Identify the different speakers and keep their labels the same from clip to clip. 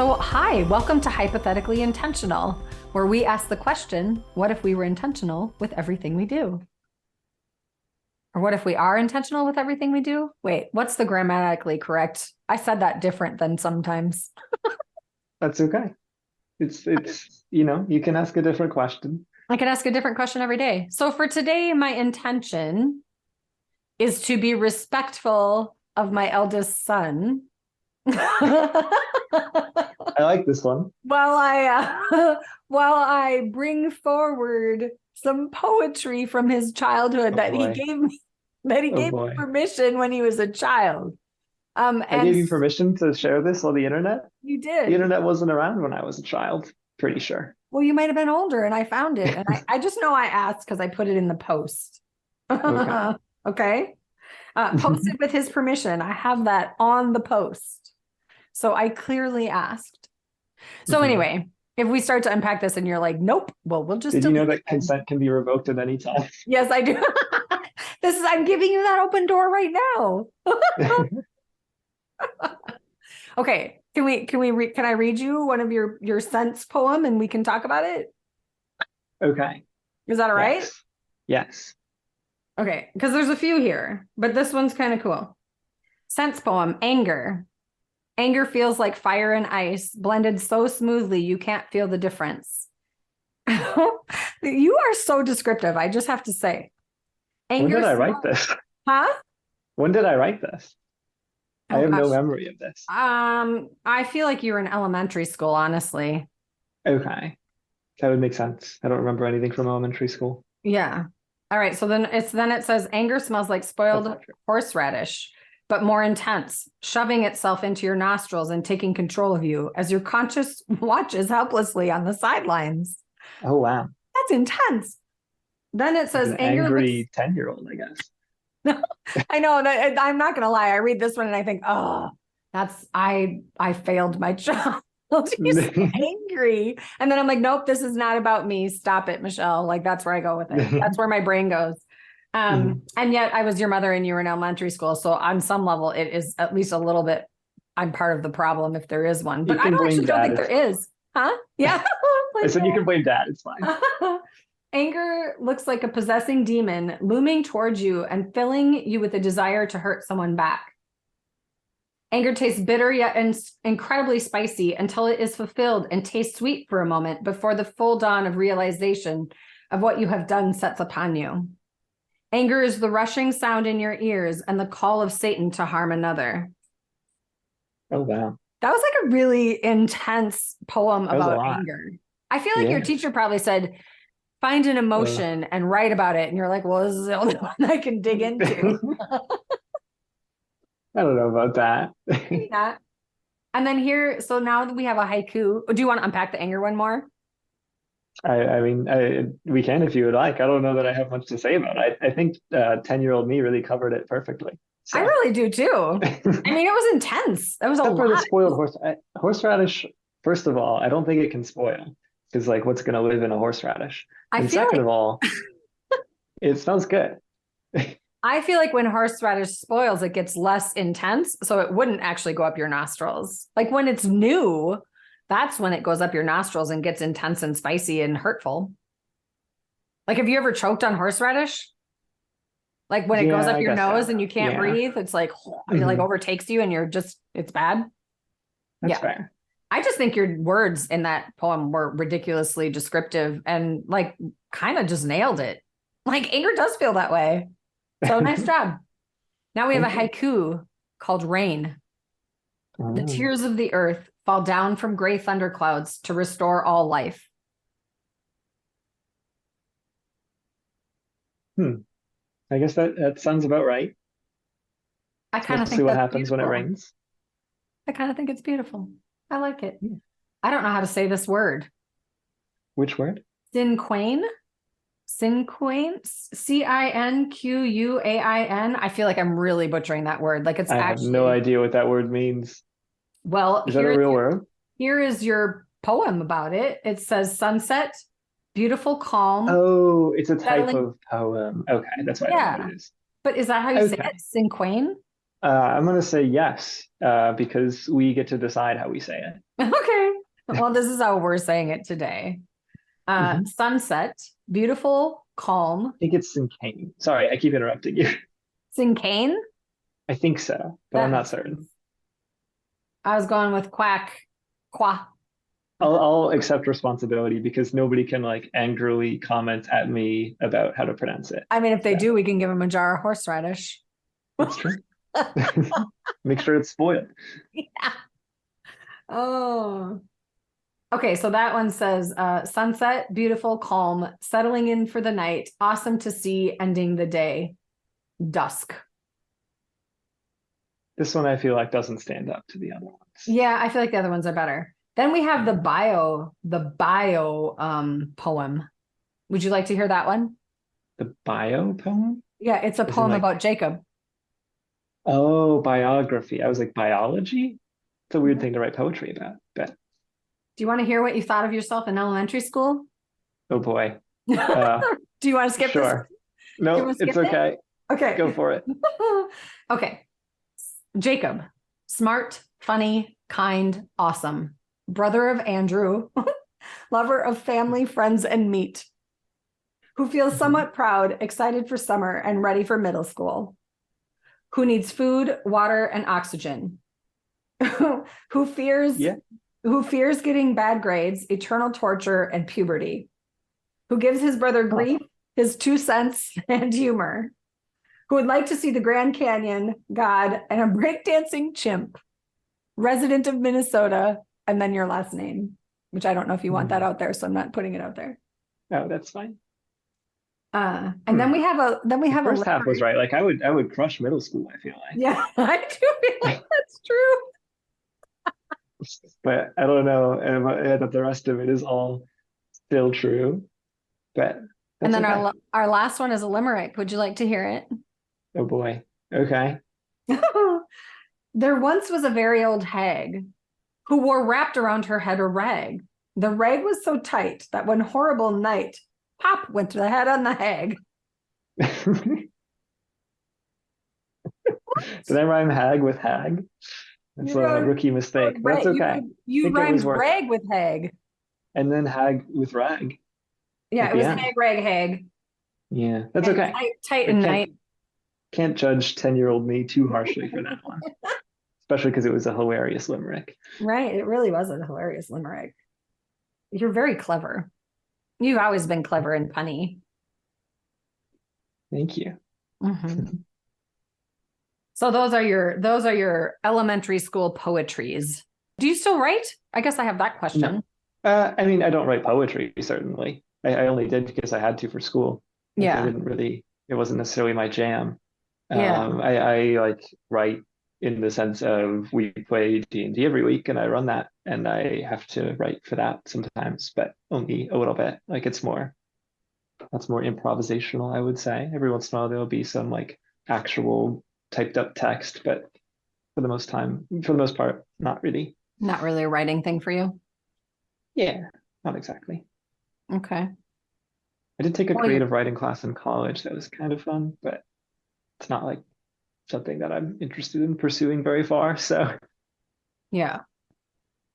Speaker 1: So, hi, welcome to Hypothetically Intentional, where we ask the question, what if we were intentional with everything we do? Or what if we are intentional with everything we do? Wait, what's the grammatically correct? I said that different than sometimes.
Speaker 2: That's okay. It's you can ask a different question.
Speaker 1: I can ask a different question every day. So for today, my intention is to be respectful of my eldest son.
Speaker 2: I like this one.
Speaker 1: While I bring forward some poetry from his childhood that he gave me permission when he was a child.
Speaker 2: I gave you permission to share this on the internet.
Speaker 1: You did.
Speaker 2: The internet wasn't around when I was a child, pretty sure.
Speaker 1: Well, you might have been older and I found it. And I just know I asked because I put it in the post.
Speaker 2: Okay.
Speaker 1: Okay. Posted with his permission. I have that on the post. So I clearly asked. So anyway, if we start to unpack this and you're like, nope, well, we'll just.
Speaker 2: Did you know that consent can be revoked at any time?
Speaker 1: Yes, I do. I'm giving you that open door right now. Okay. Can I read you one of your sense poem and we can talk about it?
Speaker 2: Okay.
Speaker 1: Is that all right?
Speaker 2: Yes.
Speaker 1: Okay. Because there's a few here, but this one's kind of cool. Sense poem, anger. Anger feels like fire and ice, blended so smoothly you can't feel the difference. You are so descriptive, I just have to say.
Speaker 2: Anger. When did I write this?
Speaker 1: Huh?
Speaker 2: When did I write this?
Speaker 1: Oh,
Speaker 2: I have no memory of this.
Speaker 1: I feel like you were in elementary school, honestly.
Speaker 2: Okay. That would make sense. I don't remember anything from elementary school.
Speaker 1: Yeah. All right. So then it says anger smells like spoiled horseradish, but more intense, shoving itself into your nostrils and taking control of you as your conscious watches helplessly on the sidelines.
Speaker 2: Oh, wow.
Speaker 1: That's intense. Then it says anger.
Speaker 2: Angry 10-year-old, I guess.
Speaker 1: I know. I'm not going to lie. I read this one and I think, oh, I failed my child. He's angry. And then I'm like, nope, this is not about me. Stop it, Michelle. Like, that's where I go with it. That's where my brain goes. And yet I was your mother and you were in elementary school. So on some level, it is at least a little bit, I'm part of the problem if there is one, but I don't think there is. Huh? Yeah.
Speaker 2: I said you can blame dad. It's fine.
Speaker 1: Anger looks like a possessing demon looming towards you and filling you with a desire to hurt someone back. Anger tastes bitter yet incredibly spicy until it is fulfilled and tastes sweet for a moment before the full dawn of realization of what you have done sets upon you. Anger is the rushing sound in your ears and the call of Satan to harm another.
Speaker 2: Oh, wow.
Speaker 1: That was like a really intense poem about anger. I feel like your teacher probably said, find an emotion and write about it. And you're like, well, this is the only one I can dig into.
Speaker 2: I don't know about that.
Speaker 1: Maybe not. And then here, so now that we have a haiku, do you want to unpack the anger one more?
Speaker 2: I mean, we can if you would like. I don't know that I have much to say about it. I think 10-year-old me really covered it perfectly. So.
Speaker 1: I really do too. I mean, it was intense. That was a lot.
Speaker 2: For the spoiled horseradish, first of all, I don't think it can spoil. Because like, what's going to live in a horseradish? And second of all, it smells good.
Speaker 1: I feel like when horseradish spoils, it gets less intense. So it wouldn't actually go up your nostrils. Like when it's new, that's when it goes up your nostrils and gets intense and spicy and hurtful. Like, have you ever choked on horseradish? Like when it goes up your nose and you can't breathe, it's like, it like overtakes you and it's bad.
Speaker 2: That's fair.
Speaker 1: I just think your words in that poem were ridiculously descriptive and like kind of just nailed it. Like anger does feel that way. So nice job. Now we have a haiku called Rain. The tears of the earth fall down from gray thunderclouds to restore all life.
Speaker 2: I guess that sounds about right.
Speaker 1: I kind of think
Speaker 2: see what happens when it rains.
Speaker 1: I kind of think it's beautiful. I like it. Yeah. I don't know how to say this word.
Speaker 2: Which word?
Speaker 1: Cinquain. Cinquain. Cinquain. I feel like I'm really butchering that word. Like I have
Speaker 2: no idea what that word means.
Speaker 1: Well,
Speaker 2: is that a real word?
Speaker 1: Here is your poem about it. It says sunset, beautiful calm.
Speaker 2: Oh, it's a type of poem. Okay, that's why I know what it is.
Speaker 1: But is that how you say it? Cinquain?
Speaker 2: I'm gonna say yes, because we get to decide how we say it.
Speaker 1: Okay. Well, this is how we're saying it today.
Speaker 2: I
Speaker 1: Sunset, beautiful, calm.
Speaker 2: think it's Sincane. Sorry, I keep interrupting you.
Speaker 1: Sincane?
Speaker 2: I think so, but I'm
Speaker 1: That
Speaker 2: not
Speaker 1: makes
Speaker 2: certain.
Speaker 1: sense. I was going with quack, qua.
Speaker 2: I'll accept responsibility because nobody can like angrily comment at me about how to pronounce it.
Speaker 1: I mean, if they
Speaker 2: So
Speaker 1: do, we can give them a jar of horseradish.
Speaker 2: that's true. Make sure it's spoiled.
Speaker 1: Yeah. Oh. Okay, so that one says sunset, beautiful, calm, settling in for the night, awesome to see, ending the day, dusk.
Speaker 2: This one I feel like doesn't stand up to the other ones.
Speaker 1: Yeah, I feel like the other ones are better. Then we have the bio poem. Would you like to hear that one?
Speaker 2: The bio poem?
Speaker 1: Yeah, it's a
Speaker 2: Is in
Speaker 1: poem
Speaker 2: like,
Speaker 1: about Jacob.
Speaker 2: oh, biography. I was like, biology? It's a weird thing to write poetry about, but
Speaker 1: Do you want to hear what you thought of yourself in elementary school?
Speaker 2: oh boy.
Speaker 1: Do you want to skip this?
Speaker 2: Sure.
Speaker 1: Do you
Speaker 2: No,
Speaker 1: want to
Speaker 2: it's
Speaker 1: skip it?
Speaker 2: okay.
Speaker 1: Okay.
Speaker 2: Go for it.
Speaker 1: Okay. Jacob, smart, funny, kind, awesome. Brother of Andrew, lover of family, friends, and meat. Who feels somewhat proud, excited for summer, and ready for middle school. Who needs food, water, and oxygen. who fears
Speaker 2: Yeah.
Speaker 1: who fears getting bad grades, eternal torture, and puberty. Who gives his brother grief, his 2 cents, and humor. Who would like to see the Grand Canyon, God, and a breakdancing chimp. Resident of Minnesota, and then your last name, which I don't know if you want that out there, so I'm not putting it out there.
Speaker 2: Oh, that's fine.
Speaker 1: And then we have a
Speaker 2: First half was right. Like I would crush middle school, I feel like.
Speaker 1: Yeah, I do feel like that's true.
Speaker 2: But I don't know that the rest of it is all still true. But
Speaker 1: And then
Speaker 2: okay.
Speaker 1: our last one is a limerick. Would you like to hear it?
Speaker 2: Oh boy. Okay.
Speaker 1: There once was a very old hag who wore wrapped around her head a rag. The rag was so tight that one horrible night, pop went to the head on the hag.
Speaker 2: Did I rhyme hag with hag? That's a rookie mistake. That's okay.
Speaker 1: You rhymed rag with hag.
Speaker 2: And then hag with rag.
Speaker 1: Yeah, it was hag, rag, hag.
Speaker 2: Yeah, that's okay.
Speaker 1: Tight and night.
Speaker 2: Can't judge 10-year-old me too harshly for that one. Especially because it was a hilarious limerick.
Speaker 1: Right. It really was a hilarious limerick. You're very clever. You've always been clever and punny.
Speaker 2: Thank you.
Speaker 1: Mm-hmm. So those are your elementary school poetries. Do you still write? I guess I have that question.
Speaker 2: No. I mean, I don't write poetry, certainly. I only did because I had to for school.
Speaker 1: Yeah.
Speaker 2: It wasn't necessarily my jam.
Speaker 1: Yeah.
Speaker 2: I like write in the sense of we play D&D every week and I run that and I have to write for that sometimes, but only a little bit. Like that's more improvisational, I would say. Every once in a while there'll be some like actual typed up text, but for the most part, not really.
Speaker 1: Not really a writing thing for you?
Speaker 2: Yeah, not exactly.
Speaker 1: Okay.
Speaker 2: I did take a creative writing class in college that was kind of fun, but it's not like something that I'm interested in pursuing very far. So
Speaker 1: yeah.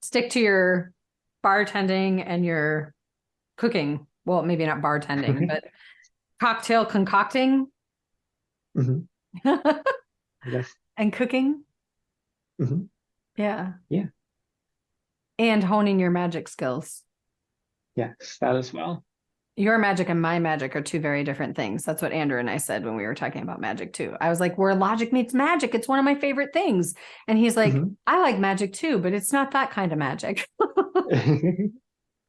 Speaker 1: Stick to your bartending and your cooking. Well, maybe not bartending, but cocktail concocting.
Speaker 2: Mm-hmm. Yes.
Speaker 1: And cooking.
Speaker 2: Mm-hmm.
Speaker 1: Yeah.
Speaker 2: Yeah.
Speaker 1: And honing your magic skills.
Speaker 2: Yes, that as well.
Speaker 1: Your magic and my magic are two very different things. That's what Andrew and I said when we were talking about magic too. I was like, where logic meets magic, it's one of my favorite things. And he's like, I like magic too, but it's not that kind of magic.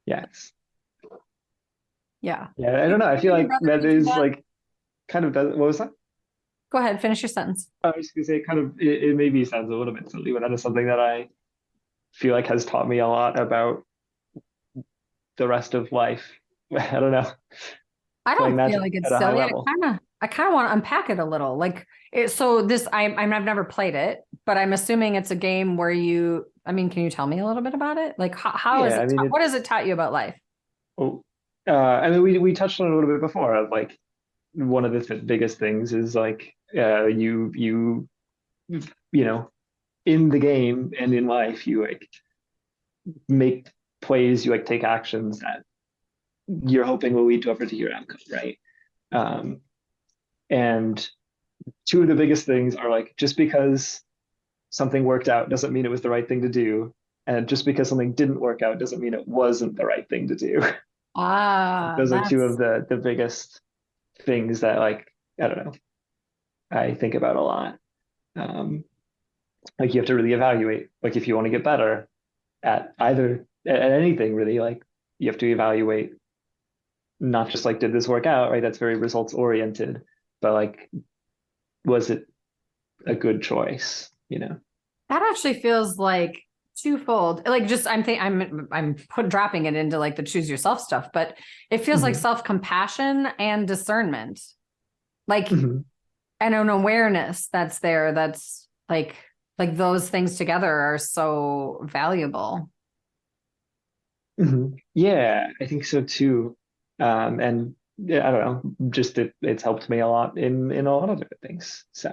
Speaker 2: Yes.
Speaker 1: Yeah.
Speaker 2: Yeah, I don't know. I feel like that is like kind of does. What was that?
Speaker 1: Go ahead, finish your sentence.
Speaker 2: I was going to say it maybe sounds a little bit silly, but that is something that I feel like has taught me a lot about the rest of life. I don't know.
Speaker 1: I don't feel like it's silly. I kind of want to unpack it a little. Like I've never played it, but I'm assuming it's a game where can you tell me a little bit about it? Like what has it taught you about life?
Speaker 2: Oh, I mean, we touched on it a little bit before. Like one of the biggest things is like you you know, in the game and in life, you like make plays, you like take actions that you're hoping will lead to a particular outcome, right? Um, and two of the biggest things are like just because something worked out doesn't mean it was the right thing to do. And just because something didn't work out doesn't mean it wasn't the right thing to do. Those are two of
Speaker 1: That's
Speaker 2: the biggest things that like, I don't know, I think about a lot. Um, like you have to really evaluate, like if you want to get better at either at anything really, like you have to evaluate not just like did this work out, right? That's very results oriented, but like was it a good choice, you know?
Speaker 1: that actually feels like twofold. Like just dropping it into like the choose yourself stuff, but it feels like
Speaker 2: Mhm.
Speaker 1: self-compassion and discernment. Like
Speaker 2: Mhm.
Speaker 1: and an awareness that's there that's like those things together are so valuable.
Speaker 2: Mhm. Yeah, I think so too. And yeah, I don't know, just it's helped me a lot in a lot of different things. So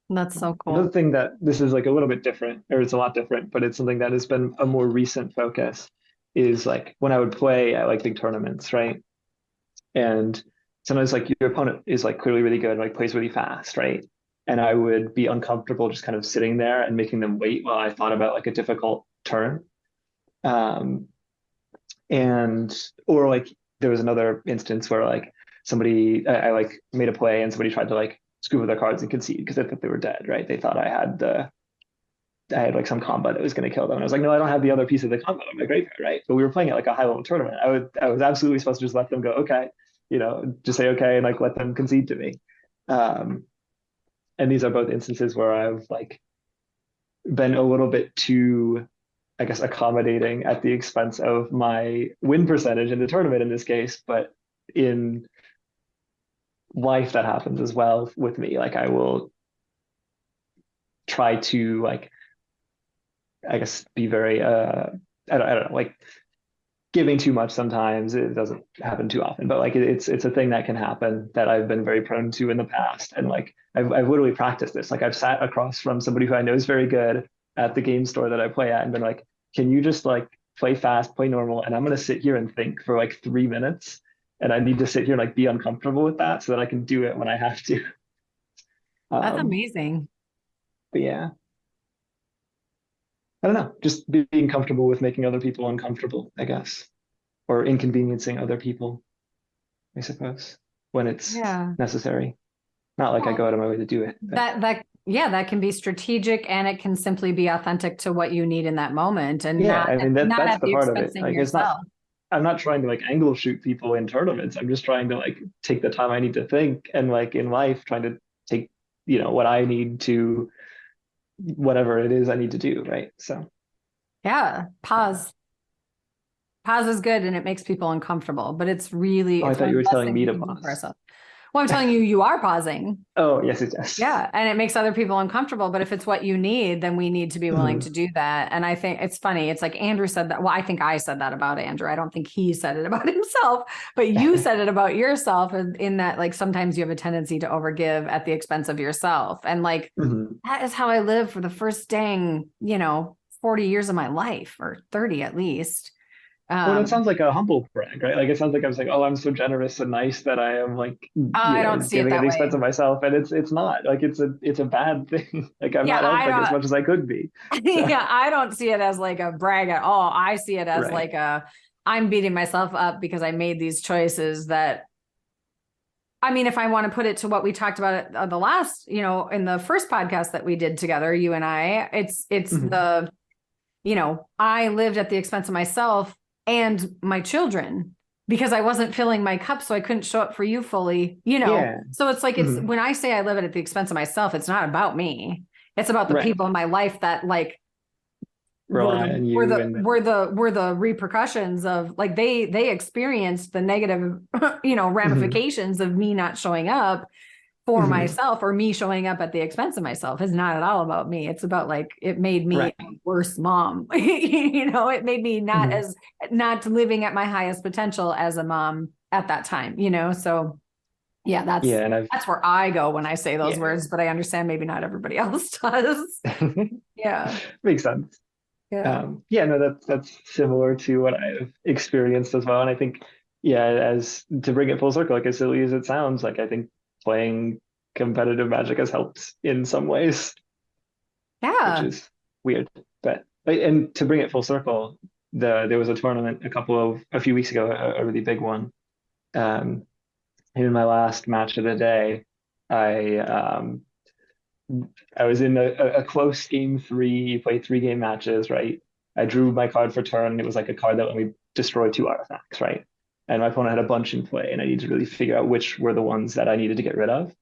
Speaker 1: That's so
Speaker 2: another
Speaker 1: cool.
Speaker 2: thing that this is like a little bit different, or it's a lot different, but it's something that has been a more recent focus is like when I would play at like big tournaments, right? And sometimes like your opponent is like clearly really good, like plays really fast, right? And I would be uncomfortable just kind of sitting there and making them wait while I thought about like a difficult turn. Um, and or like there was another instance where like I like made a play and somebody tried to like screw with their cards and concede because they thought they were dead, right? They thought I had like some combo that was going to kill them. And I was like, no, I don't have the other piece of the combo. I'm a great player, right? But we were playing at like a high level tournament. I was absolutely supposed to just let them go, okay, just say okay and like let them concede to me. Um, and these are both instances where I've like been a little bit too, I guess, accommodating at the expense of my win percentage in the tournament in this case. But in life, that happens as well with me. Like I will try to like, I guess, be very, I don't know, like giving too much sometimes. It doesn't happen too often, but like it's a thing that can happen that I've been very prone to in the past. And like I've literally practiced this. Like I've sat across from somebody who I know is very good at the game store that I play at and been like, can you just like play fast, play normal? And I'm gonna sit here and think for like 3 minutes. And I need to sit here and like be uncomfortable with that so that I can do it when I have to.
Speaker 1: That's
Speaker 2: Um,
Speaker 1: amazing.
Speaker 2: but yeah, I don't know, just being comfortable with making other people uncomfortable, I guess, or inconveniencing other people, I suppose, when it's
Speaker 1: Yeah.
Speaker 2: necessary. Not like I
Speaker 1: Well,
Speaker 2: go out of my way to do it, but
Speaker 1: that can be strategic and it can simply be authentic to what you need in that moment and
Speaker 2: yeah, I mean
Speaker 1: not
Speaker 2: that's
Speaker 1: at
Speaker 2: the
Speaker 1: the
Speaker 2: part of it.
Speaker 1: expensing
Speaker 2: Like it's not
Speaker 1: yourself.
Speaker 2: I'm not trying to like angle shoot people in tournaments. I'm just trying to like take the time I need to think and like in life trying to take, what I need to whatever it is I need to do, right? So
Speaker 1: Yeah.
Speaker 2: uh,
Speaker 1: Pause is good and it makes people uncomfortable, but
Speaker 2: oh, I
Speaker 1: it's
Speaker 2: thought
Speaker 1: one
Speaker 2: you
Speaker 1: of
Speaker 2: were
Speaker 1: the best
Speaker 2: telling
Speaker 1: things
Speaker 2: me
Speaker 1: we
Speaker 2: to
Speaker 1: can do for
Speaker 2: pause.
Speaker 1: ourselves. Well, I'm telling you, you are pausing.
Speaker 2: Oh, yes, it does.
Speaker 1: Yeah. And it makes other people uncomfortable. But if it's what you need, then we need to be willing to
Speaker 2: Mhm.
Speaker 1: do that. And I think it's funny. It's like Andrew said that. Well, I think I said that about Andrew. I don't think he said it about himself, but you said it about yourself in that, like, sometimes you have a tendency to overgive at the expense of yourself. And like,
Speaker 2: Mhm.
Speaker 1: that is how I lived for the first dang, 40 years of my life or 30 at least.
Speaker 2: Well, that
Speaker 1: Um,
Speaker 2: sounds like a humble brag, right? Like it sounds like I was like, oh, I'm so generous and nice that I am like,
Speaker 1: I don't see it
Speaker 2: giving at
Speaker 1: that
Speaker 2: the
Speaker 1: way.
Speaker 2: expense of myself, and it's not like it's a bad thing. Like I'm
Speaker 1: Yeah,
Speaker 2: not
Speaker 1: I
Speaker 2: helping as
Speaker 1: don't.
Speaker 2: much as I could be. So
Speaker 1: Yeah, I don't see it as like a brag at all. I see it as
Speaker 2: right.
Speaker 1: like I'm beating myself up because I made these choices that, I mean, if I want to put it to what we talked about the last, in the first podcast that we did together, you and I, it's
Speaker 2: Mhm.
Speaker 1: I lived at the expense of myself and my children because I wasn't filling my cup. So I couldn't show up for you fully.
Speaker 2: Yeah.
Speaker 1: So it's like, it's
Speaker 2: Mhm.
Speaker 1: when I say I live it at the expense of myself, it's not about me. It's about the
Speaker 2: Right.
Speaker 1: people in my life that like were
Speaker 2: Rely
Speaker 1: the
Speaker 2: on
Speaker 1: were
Speaker 2: you
Speaker 1: the
Speaker 2: and
Speaker 1: were the were the repercussions of like they experienced the negative
Speaker 2: Mhm.
Speaker 1: ramifications of me not showing up for
Speaker 2: Mhm.
Speaker 1: myself or me showing up at the expense of myself is not at all about me. It's about like it made me
Speaker 2: Right.
Speaker 1: a worse mom. It made me
Speaker 2: Mhm.
Speaker 1: not living at my highest potential as a mom at that time. So Yeah,
Speaker 2: Yeah, and I've
Speaker 1: that's where I go when I say those
Speaker 2: yeah.
Speaker 1: words, but I understand maybe not everybody else does. Yeah.
Speaker 2: Makes sense.
Speaker 1: Yeah.
Speaker 2: Yeah, no, that's similar to what I've experienced as well. And I think, yeah, as to bring it full circle, like as silly as it sounds, like I think playing competitive Magic has helped in some ways, which
Speaker 1: Yeah.
Speaker 2: is weird. But and to bring it full circle, there was a tournament a few weeks ago, a really big one. Um, in my last match of the day, I I was in a close game three. You play 3 game matches, right? I drew my card for turn. It was like a card that let me destroy 2 artifacts, right? And my opponent had a bunch in play, and I needed to really figure out which were the ones that I needed to get rid of.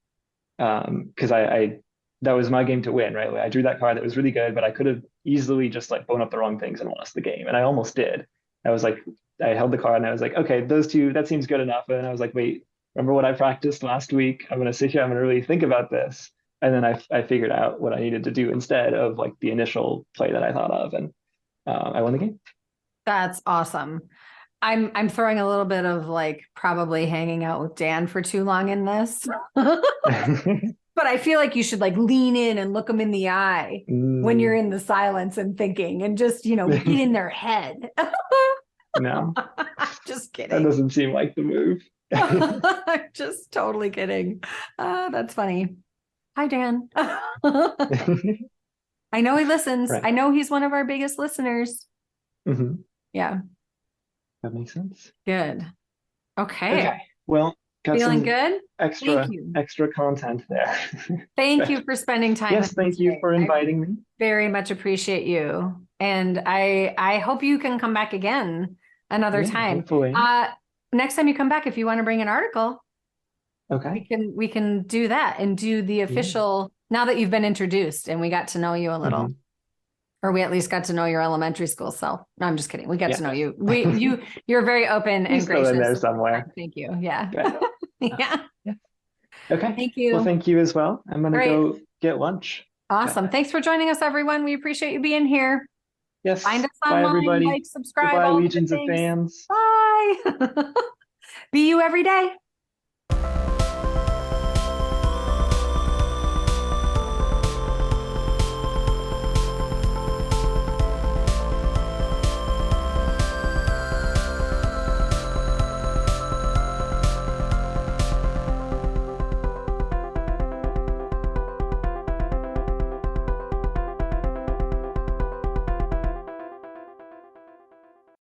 Speaker 2: Because I that was my game to win, right? Like I drew that card that was really good, but I could have easily just like blown up the wrong things and lost the game, and I almost did. I was like, I held the card, and I was like, okay, those two, that seems good enough. And I was like, wait, remember what I practiced last week? I'm gonna sit here. I'm gonna really think about this. And then I figured out what I needed to do instead of like the initial play that I thought of, and I won the game.
Speaker 1: That's awesome. I'm throwing a little bit of like probably hanging out with Dan for too long in this. But I feel like you should like lean in and look them in the eye when you're
Speaker 2: Mm.
Speaker 1: in the silence and thinking and just, get in their head.
Speaker 2: No,
Speaker 1: Just
Speaker 2: that
Speaker 1: kidding.
Speaker 2: doesn't seem like the move.
Speaker 1: Just totally kidding. That's funny. Hi, Dan. I know he listens.
Speaker 2: Right.
Speaker 1: I know he's one of our biggest listeners.
Speaker 2: Hmm.
Speaker 1: Yeah,
Speaker 2: That makes sense.
Speaker 1: good. Okay.
Speaker 2: Okay. Well, got
Speaker 1: Feeling
Speaker 2: some
Speaker 1: good? Thank
Speaker 2: extra
Speaker 1: you.
Speaker 2: extra content there.
Speaker 1: Thank
Speaker 2: But
Speaker 1: you for spending time
Speaker 2: yes,
Speaker 1: with me
Speaker 2: thank you
Speaker 1: today.
Speaker 2: for
Speaker 1: I
Speaker 2: inviting me.
Speaker 1: very much appreciate you. And I hope you can come back again another
Speaker 2: Yeah,
Speaker 1: time.
Speaker 2: hopefully.
Speaker 1: Next time you come back, if you want to bring an article,
Speaker 2: Okay.
Speaker 1: we can do that and do the
Speaker 2: Yeah.
Speaker 1: official now that you've been introduced and we got to know you a little.
Speaker 2: Hmm.
Speaker 1: Or we at least got to know your elementary school self. No, I'm just kidding. We got
Speaker 2: Yeah.
Speaker 1: to know you. You're very open
Speaker 2: He's
Speaker 1: and
Speaker 2: still in there
Speaker 1: gracious.
Speaker 2: somewhere.
Speaker 1: Thank you. Yeah.
Speaker 2: But
Speaker 1: Yeah.
Speaker 2: yeah. Okay.
Speaker 1: Thank
Speaker 2: Well,
Speaker 1: you.
Speaker 2: thank you as well. I'm gonna
Speaker 1: Great.
Speaker 2: go get lunch.
Speaker 1: Awesome. Thanks for joining us, everyone. We appreciate you being here. Find
Speaker 2: Yes.
Speaker 1: us
Speaker 2: Bye,
Speaker 1: online,
Speaker 2: everybody.
Speaker 1: like, subscribe,
Speaker 2: Goodbye,
Speaker 1: all the good
Speaker 2: legions of
Speaker 1: things.
Speaker 2: fans.
Speaker 1: Bye. Be you every day.